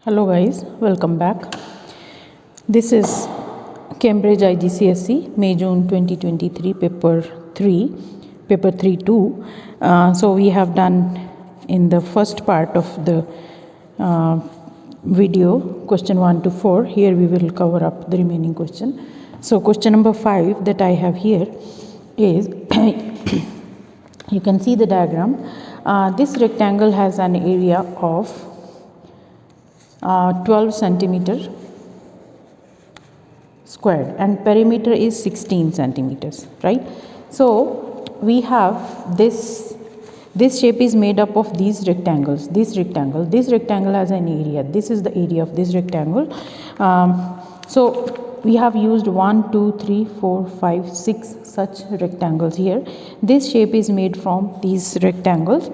Hello guys, welcome back. This is Cambridge IGCSE May-June 2023 paper 3 so we have done in the first part of the video question 1 to 4. Here we will cover up the remaining question. So question number 5 that I have here is you can see the diagram. This rectangle has an area of 12 centimeter squared and perimeter is 16 centimeters, right? So we have this shape is made up of these rectangles. This rectangle has an area. This is the area of this rectangle. So we have used 1 2 3 4 5 6 such rectangles here. This shape is made from these rectangles.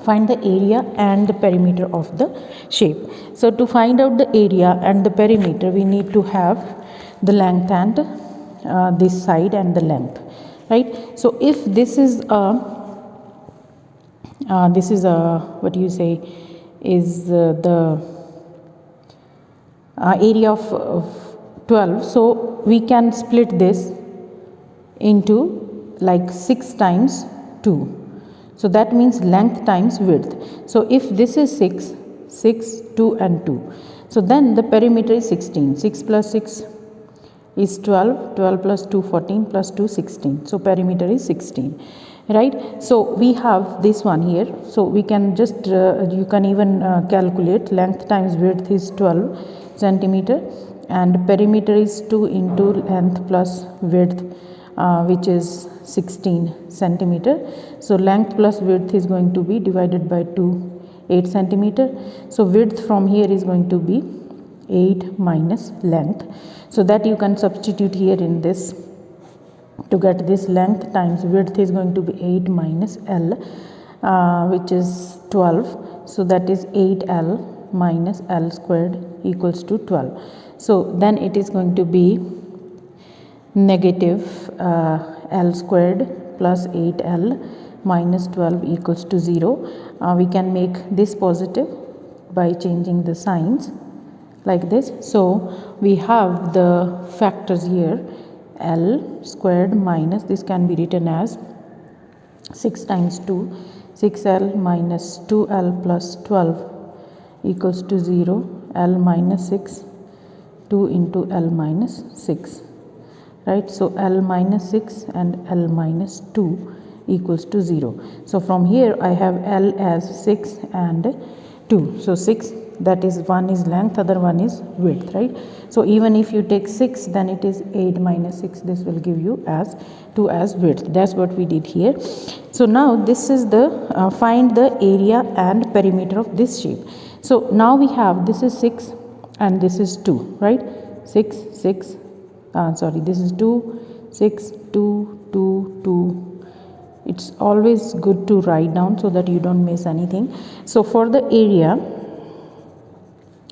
Find the area and the perimeter of the shape. So to find out the area and the perimeter, we need to have the length and this side and the length, right? So if this is a what do you say is the area of 12. So we can split this into like 6 times 2. So that means length times width. So if this is 6, 2 and 2. So then the perimeter is 16. 6 plus 6 is 12. 12 plus 2, 14 plus 2, 16. So perimeter is 16. Right. So we have this one here. So we can just, you can even calculate length times width is 12 centimeter and perimeter is 2 into length plus width, which is 16 centimeter. So length plus width is going to be divided by 2, 8 centimeter. So width from here is going to be 8 minus length. So that you can substitute here in this to get this length times width is going to be 8 minus L, which is 12. So that is 8L minus L squared equals to 12. So then it is going to be negative L squared plus 8L minus 12 equals to 0. We can make this positive by changing the signs like this. So we have the factors here, L squared minus, this can be written as 6 times 2, 6L minus 2L plus 12 equals to 0, L minus 6, 2 into L minus 6. Right, so L minus 6 and L minus 2 equals to 0. So from here I have L as 6 and 2. So 6, that is one is length, other one is width, right? So even if you take 6, then it is 8 minus 6. This will give you as 2 as width. That's what we did here. So now this is the find the area and perimeter of this shape. So now we have this is 6 and this is 2, right? 6, 6. This is 2, 6, 2, 2, 2. It's always good to write down so that you don't miss anything. So for the area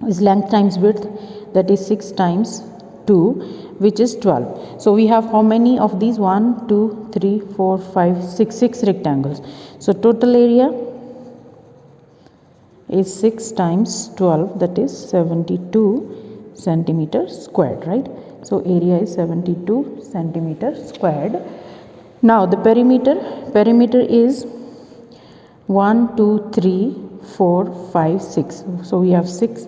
is length times width, that is 6 times 2, which is 12. So we have how many of these? 1, 2, 3, 4, 5, 6 rectangles. So total area is 6 times 12, that is 72 centimeters squared, right? So area is 72 centimeters squared. Now the perimeter is 1, 2, 3, 4, 5, 6. So we have 6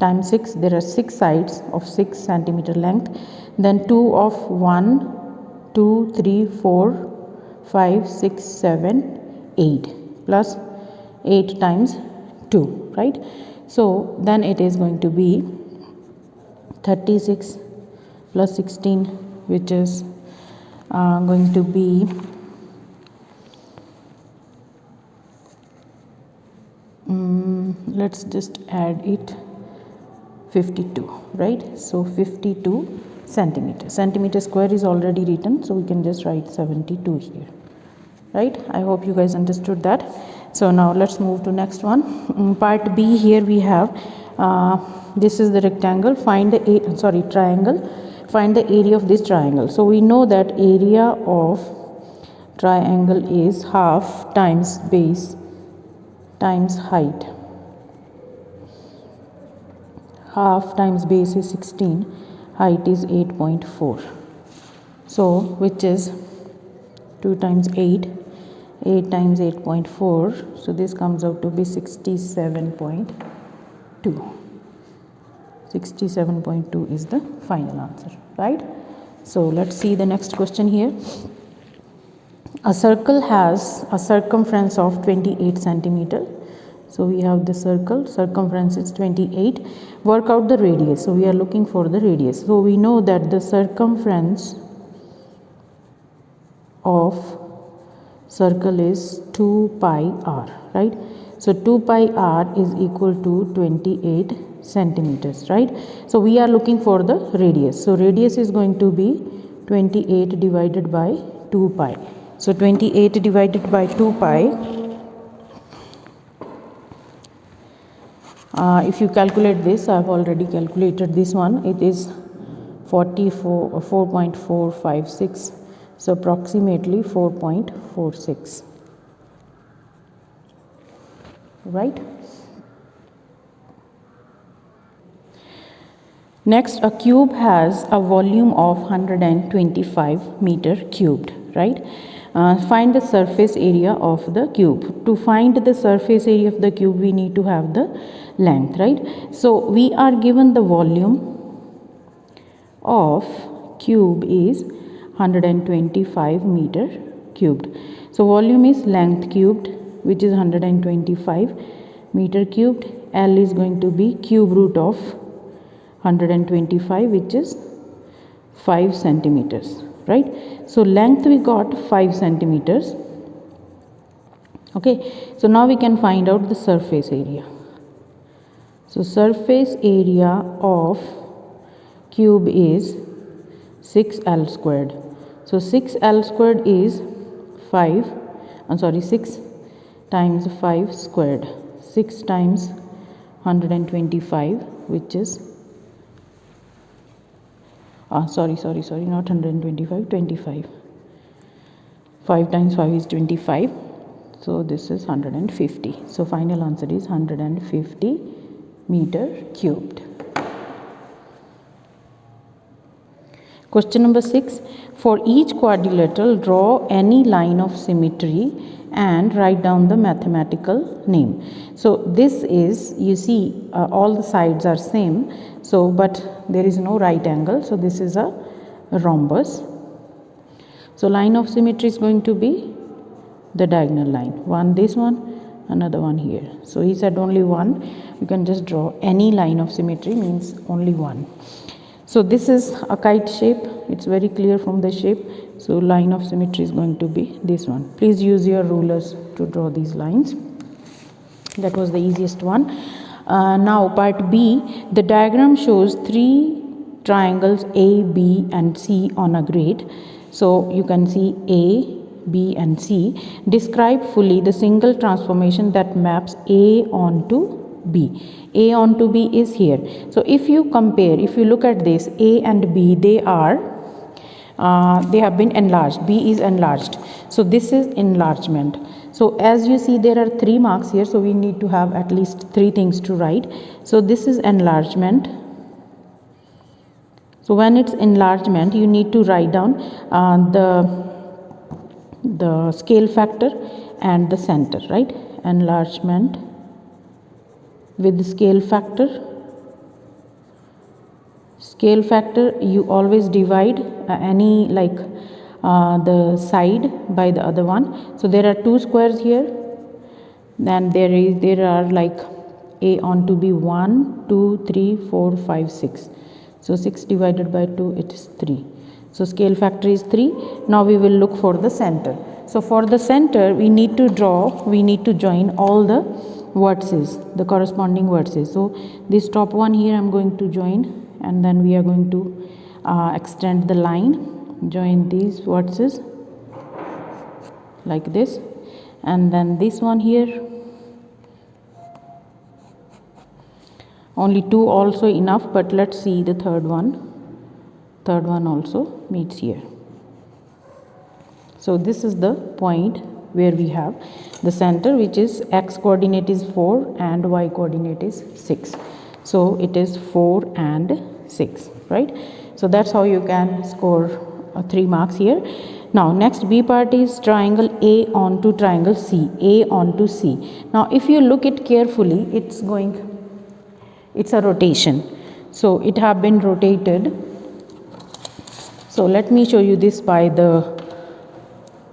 times 6. There are 6 sides of 6 centimeter length. Then 2 of 1, 2, 3, 4, 5, 6, 7, 8 plus 8 times 2, right? So then it is going to be 36 plus 16, which is going to be let's just add it 52, right? So 52 centimeter. Centimeter square is already written, so we can just write 72 here, right? I hope you guys understood that. So now let's move to next one. Part B, here we have this is the rectangle. Find the triangle. Find the area of this triangle. So we know that area of triangle is half times base times height. half times base is 16, height is 8.4. So which is 2 times 8, 8 times 8.4, so this comes out to be 67.2. 67.2 is the final answer, right? So let's see the next question here. A circle has a circumference of 28 centimeter. So we have the circle, circumference is 28. Work out the radius. So we are looking for the radius. So we know that the circumference of circle is 2 pi r, right? So 2 pi r is equal to 28 centimeters, right? So we are looking for the radius. So radius is going to be 28 divided by 2 pi. So 28 divided by 2 pi, if you calculate this, I have already calculated this one, it is 4.456, so approximately 4.46, right? Next, a cube has a volume of 125 meter cubed, right? Find the surface area of the cube. To find the surface area of the cube, we need to have the length, right? So we are given the volume of cube is 125 meter cubed. So volume is length cubed, which is 125 meter cubed. L is going to be cube root of 125, which is 5 centimeters, right? So length we got 5 centimeters. Okay, so now we can find out the surface area. So surface area of cube is 6L squared. So 6L squared is 6 times 5 squared. 6 times 125, which is not 125, 25. 5 times 5 is 25. So this is 150. So final answer is 150 meter cubed. Question number 6. For each quadrilateral, draw any line of symmetry and write down the mathematical name. So this is, you see, all the sides are same. So, but there is no right angle. So this is a rhombus. So line of symmetry is going to be the diagonal line. One, this one, another one here. So he said only one. You can just draw any line of symmetry, means only one. So this is a kite shape. It's very clear from the shape. So line of symmetry is going to be this one. Please use your rulers to draw these lines. That was the easiest one. Now part B, the diagram shows 3 triangles A, B and C on a grid. So you can see A, B and C. Describe fully the single transformation that maps A onto B. A onto B is here. So if you compare, if you look at this, A and B, they have been enlarged. B is enlarged. So this is enlargement. So as you see, there are 3 marks here. So we need to have at least 3 things to write. So this is enlargement. So when it's enlargement, you need to write down the scale factor and the center, right? Enlargement with the scale factor. Scale factor, you always divide any the side by the other one. So there are 2 squares here. Then there are like A onto B 1, 2, 3, 4, 5, 6. So 6 divided by 2, it is 3. So scale factor is 3. Now we will look for the center. So for the center, we need to join all the vertices, the corresponding vertices. So this top one here I'm going to join, and then we are going to extend the line, join these vertices like this, and then this one here. Only 2 also enough, but let's see the third one. Third one also meets here. So this is the point where we have the center, which is x coordinate is 4 and y coordinate is 6. So it is 4 and 6, right? So that's how you can score 3 marks here. Now next B part is triangle A onto triangle C, A onto C. Now if you look it carefully, it's a rotation. So it have been rotated. So let me show you this by the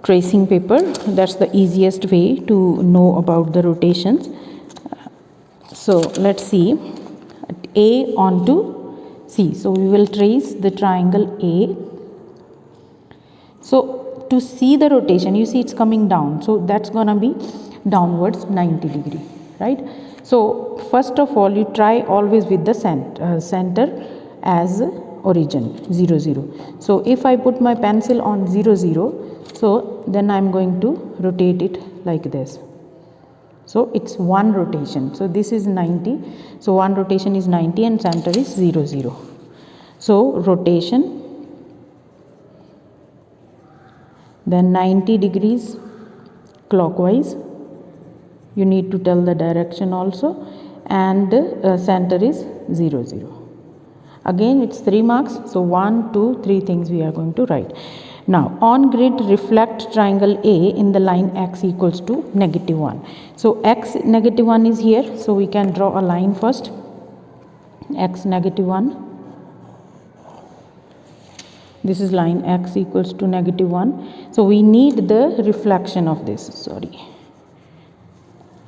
tracing paper. That's the easiest way to know about the rotations. So let's see, A onto C. So we will trace the triangle A. So to see the rotation, you see it's coming down. So that's gonna be downwards 90 degree, right? So first of all, you try always with the center as origin 0 0. So if I put my pencil on 0 0, so then I'm going to rotate it like this. So it's one rotation. So this is 90. So one rotation is 90 and center is 0 0. So rotation, then 90 degrees clockwise. You need to tell the direction also, and center is 0 0. Again it's 3 marks. So 1 2 3 things we are going to write. Now on grid reflect triangle A in the line x equals to -1. So x -1 is here. So we can draw a line first. X -1. This is line x equals to -1. So we need the reflection of this. Sorry.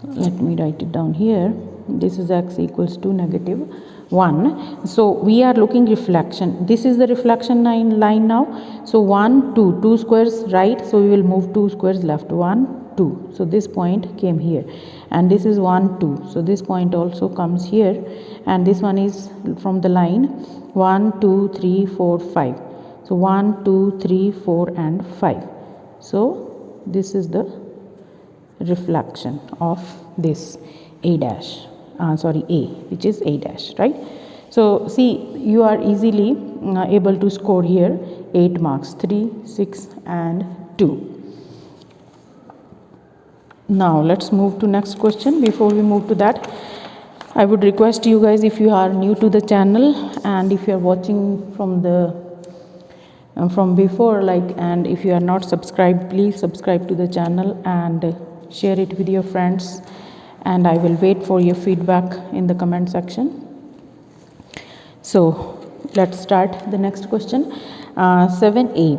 Let me write it down here. This is x equals to -1. So we are looking reflection. This is the reflection line now. So 1 2 2 squares right. So we will move 2 squares left. 1 2. So this point came here, and this is 1 2. So this point also comes here, and this one is from the line 1 2 3 4 5. So 1 2 3 4 and 5. So this is the reflection of this A dash. A, which is A dash, right? So see, you are easily able to score here 8 marks, 3, 6 and 2. Now let's move to next question. Before we move to that, I would request you guys, if you are new to the channel and if you are watching from before, and if you are not subscribed, please subscribe to the channel and share it with your friends, and I will wait for your feedback in the comment section. So let's start the next question. 7a,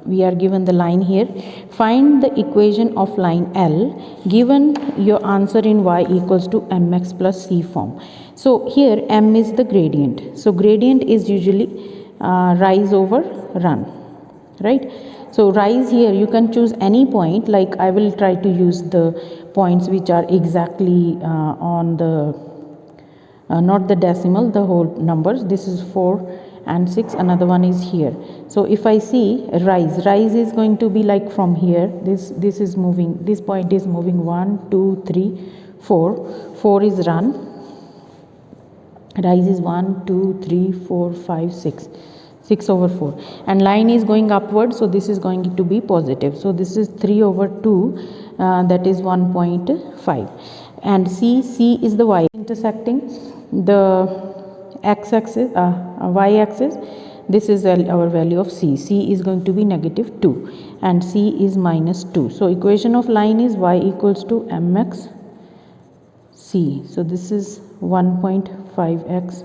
we are given the line here. Find the equation of line L given your answer in y equals to mx plus c form. So here m is the gradient. So gradient is usually rise over run, right? So rise here you can choose any point. Like I will try to use the points which are exactly on the not the decimal, the whole numbers. This is 4 and 6, another one is here. So if I see rise is going to be like from here, this is moving, this point is moving 1 2 3 4 is run, rise is 1 2 3 4 5 6 over 4, and line is going upward, so this is going to be positive. So this is 3 over 2, that is 1.5. And C is the y intersecting the x-axis, y-axis. This is our value of C is going to be -2 and C is -2. So equation of line is y equals to mx C. So this is 1.5x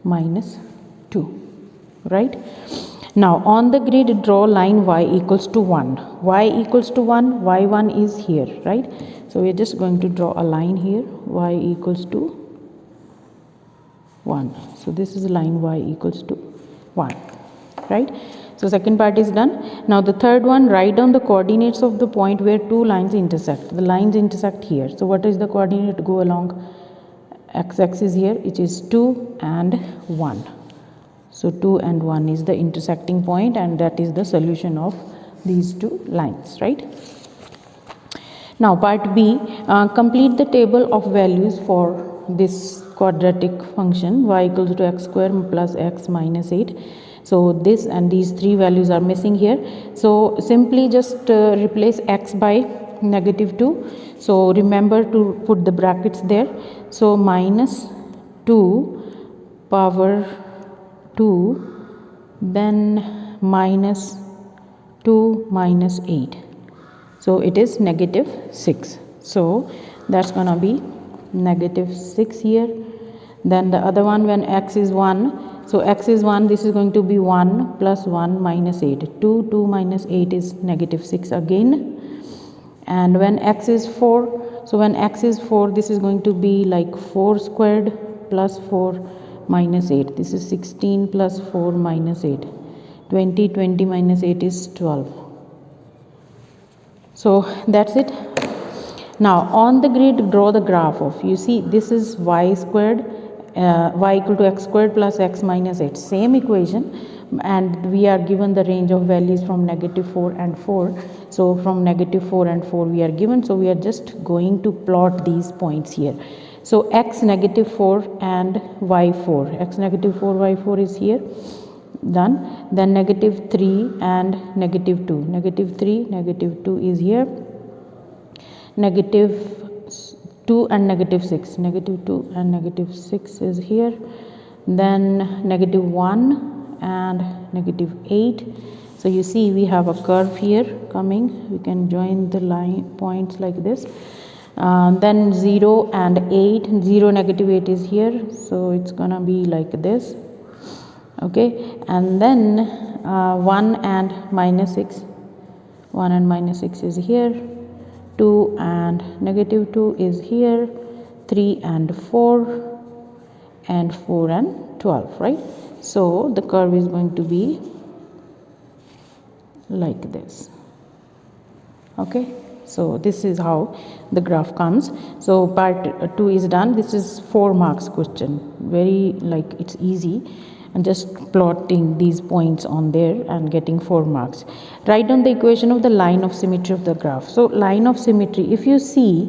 minus 2, right? Now on the grid draw line y equals to 1. Y equals to 1, y1 is here, right? So we are just going to draw a line here, y equals to 1. So this is line y equals to 1, right? So second part is done. Now the third one, write down the coordinates of the point where two lines intersect. The lines intersect here. So what is the coordinate? Go along x-axis here, which is 2 and 1. So 2 and 1 is the intersecting point, and that is the solution of these two lines, right? Now part B, complete the table of values for this quadratic function y equals to x square plus x minus 8. So this and these three values are missing here. So simply just replace x by -2. So remember to put the brackets there. So -2 power 2, then minus 2 minus 8. So it is negative 6. So that's gonna be negative 6 here. Then the other one, when x is 1, so x is 1, this is going to be 1 plus 1 minus 8. 2 minus 8 is negative 6 again. And when x is 4, so when x is 4, this is going to be like 4 squared plus 4 minus 8. This is 16 plus 4 minus 8. 20 minus 8 is 12. So that's it. Now on the grid, draw the graph of, you see this is y squared, y equal to x squared plus x minus 8. Same equation, and we are given the range of values from negative 4 and 4. So from negative 4 and 4 we are given. So we are just going to plot these points here. So x negative 4 and y 4. X negative 4, y 4 is here. Done. Then negative 3 and negative 2. Negative 3, negative 2 is here. Negative 2 and negative 6. Negative 2 and negative 6 is here. Then negative 1 and negative 8. So you see we have a curve here coming. We can join the line points like this. Then 0 and 8. 0, negative 8 is here. So it's gonna be like this. Okay, and then 1 and minus 6. 1 and minus 6 is here. 2 and negative 2 is here. 3 and 4, and 4 and 12, right? So the curve is going to be like this. Okay, so this is how the graph comes. So part 2 is done. This is 4 marks question, very like it's easy, and just plotting these points on there and getting 4 marks. Write down the equation of the line of symmetry of the graph. So line of symmetry, if you see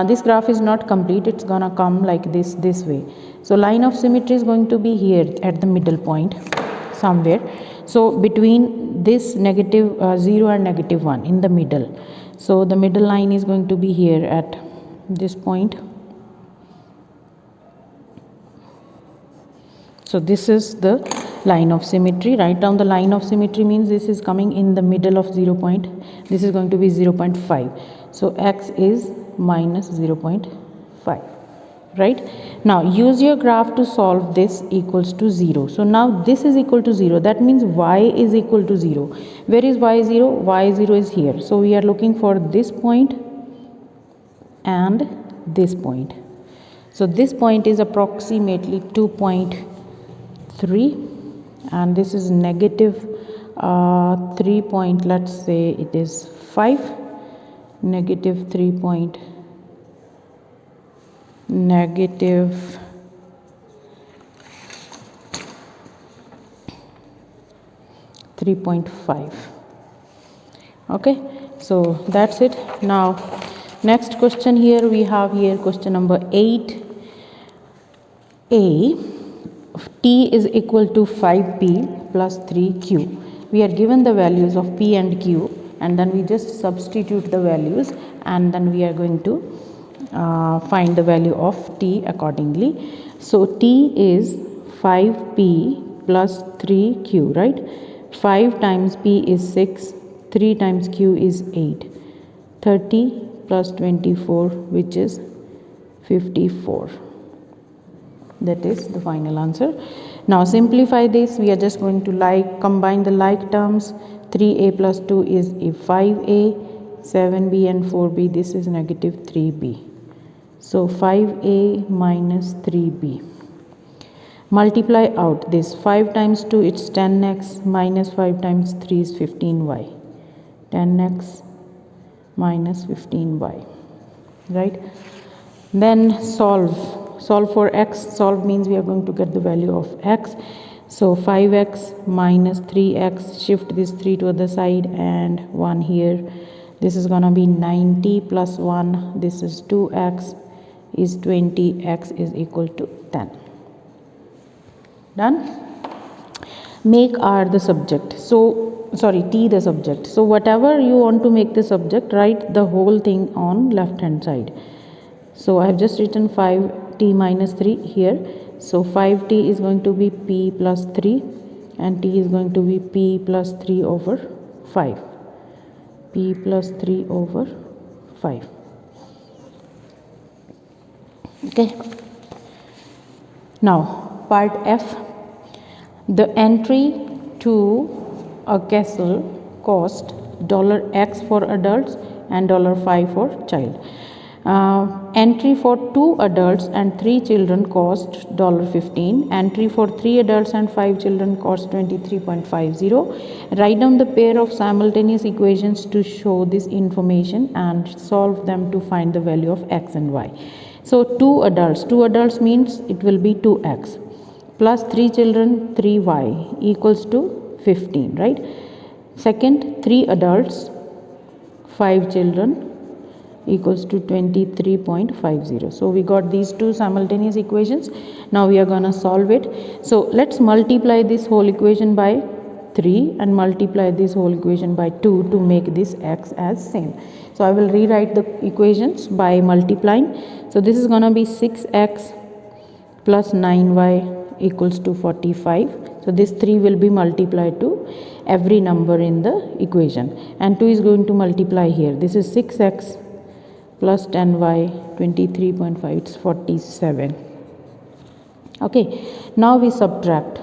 this graph is not complete, it's gonna come like this way. So line of symmetry is going to be here at the middle point somewhere. So between this negative 0 and negative 1 in the middle. So the middle line is going to be here at this point. So this is the line of symmetry. Write down the line of symmetry means this is coming in the middle of 0 point. This is going to be 0.5. So x is minus 0.5. Right? Now use your graph to solve this equals to 0. So now this is equal to 0. That means y is equal to 0. Where is y0? y0 is here. So we are looking for this point and this point. So this point is approximately 2.3 and this is negative 3 point, let's say it is 5, negative 3 point, negative 3.5. Okay, so that's it. Now next question here we have here question number 8a. T is equal to 5p plus 3q. We are given the values of p and q, and then we just substitute the values, and then we are going to find the value of t accordingly. So t is 5p plus 3q, right? 5 times p is 6, 3 times q is 8. 30 plus 24, which is 54. That is the final answer. Now simplify this. We are just going to combine the like terms. 3a plus 2 is a 5a, 7b and 4b, this is negative 3b. So 5a minus 3b. Multiply out this. 5 times 2 it's 10x, minus 5 times 3 is 15y. 10x minus 15y. Right? Then solve for x. Solve means we are going to get the value of x. So 5x minus 3x, shift this 3 to other side and 1 here. This is gonna be 90 plus 1, this is 2x is 20, x is equal to 10. Done? Make R the subject. So sorry, T the subject. So whatever you want to make the subject, write the whole thing on left hand side. So I have just written 5t minus 3 here. So 5t is going to be p plus 3 and t is going to be p plus 3 over 5. P plus 3 over 5. Okay. Now part F. The entry to a castle cost $X for adults and $5 for child. Entry for 2 adults and 3 children cost $15. Entry for 3 adults and 5 children cost 23.50. Write down the pair of simultaneous equations to show this information and solve them to find the value of x and y. So 2 adults means it will be 2x plus 3 children 3y equals to 15, right? Second, 3 adults 5 children equals to 23.50. So we got these two simultaneous equations. Now we are going to solve it. So let's multiply this whole equation by 3 and multiply this whole equation by 2 to make this x as same. So I will rewrite the equations by multiplying. So this is going to be 6x plus 9y equals to 45. So this 3 will be multiplied to every number in the equation and 2 is going to multiply here. This is 6x plus 10y 23.5, it's 47. Okay, now we subtract.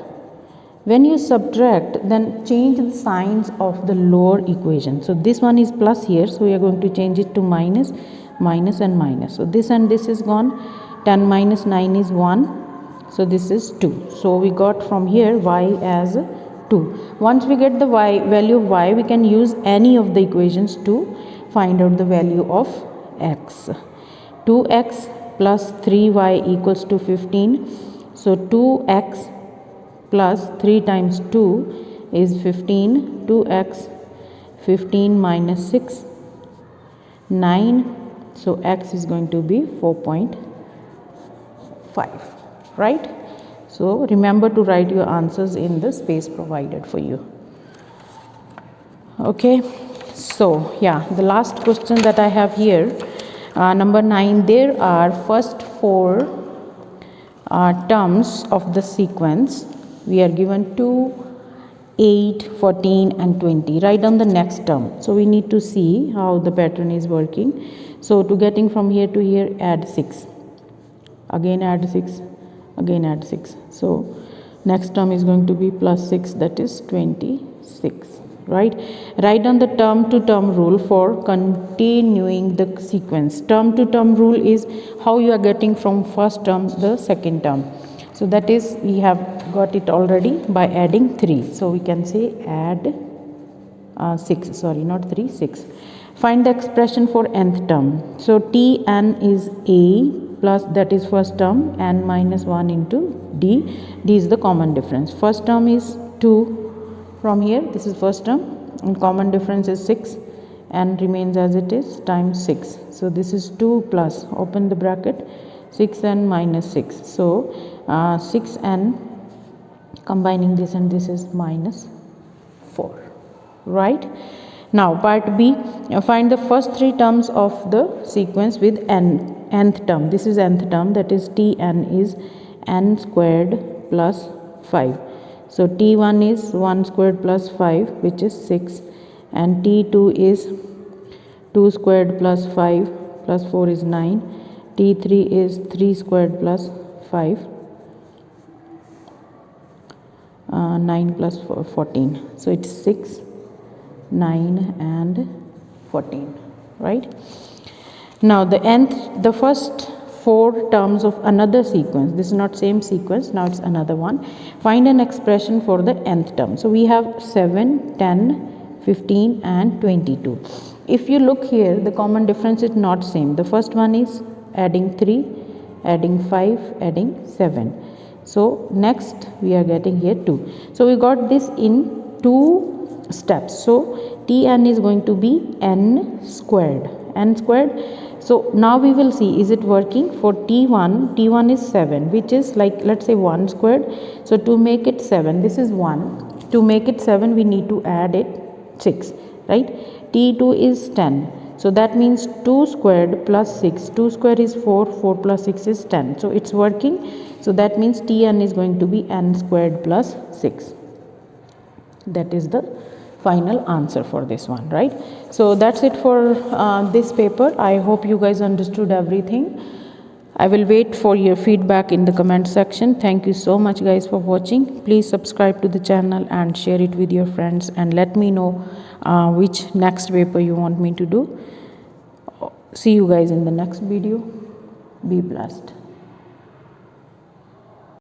When you subtract, then change the signs of the lower equation. So this one is plus here, so we are going to change it to minus, minus and minus. So this and this is gone. 10 minus 9 is 1, so this is 2. So we got from here y as 2. Once we get the value of y, we can use any of the equations to find out the value of x. 2x plus 3y equals to 15. So 2x plus 3 times 2 is 15. 2x 15 minus 6 9. So x is going to be 4.5, right? So remember to write your answers in the space provided for you. Okay, so yeah, the last question that I have here, number 9. There are first 4 terms of the sequence. We are given 2, 8, 14 and 20. Write down the next term. So we need to see how the pattern is working. So to getting from here to here, add 6. Again add 6. Again add 6. So next term is going to be plus 6, that is 26. Right? Write down the term to term rule for continuing the sequence. Term to term rule is how you are getting from first term to the second term. So that is, we have got it already by adding 3. So we can say add 6, sorry, not 3, 6. Find the expression for nth term. So Tn is a plus, that is first term, n minus 1 into d. D is the common difference. First term is 2 from here, this is first term, and common difference is 6 and remains as it is times 6. So this is 2 plus, open the bracket, 6n minus 6. So 6n, combining this and this is minus 4, right? Now part B, find the first 3 terms of the sequence with nth term. This is nth term, that is Tn is n squared plus 5. So T1 is 1 squared plus 5, which is 6, and T2 is 2 squared plus 5 plus 4 is 9. T3 is 3 squared plus 5, 9 plus 14. So it's 6, 9 and 14, right? Now the first 4 terms of another sequence. This is not same sequence, now it's another one. Find an expression for the nth term. So we have 7, 10, 15 and 22. If you look here, the common difference is not same. The first one is adding 3, adding 5, adding 7. So next we are getting here 2. So we got this in 2 steps. So Tn is going to be n squared. So now we will see, is it working? For T1 is 7, which is like, let's say 1 squared. So to make it 7, this is 1. To make it 7, we need to add it 6, right? T2 is 10. So that means 2 squared plus 6. 2 square is 4, 4 plus 6 is 10. So it's working. So that means Tn is going to be n squared plus 6. That is the final answer for this one, right? So that's it for this paper. I hope you guys understood everything. I will wait for your feedback in the comment section. Thank you so much guys for watching. Please subscribe to the channel and share it with your friends, and let me know which next paper you want me to do. See you guys in the next video. Be blessed.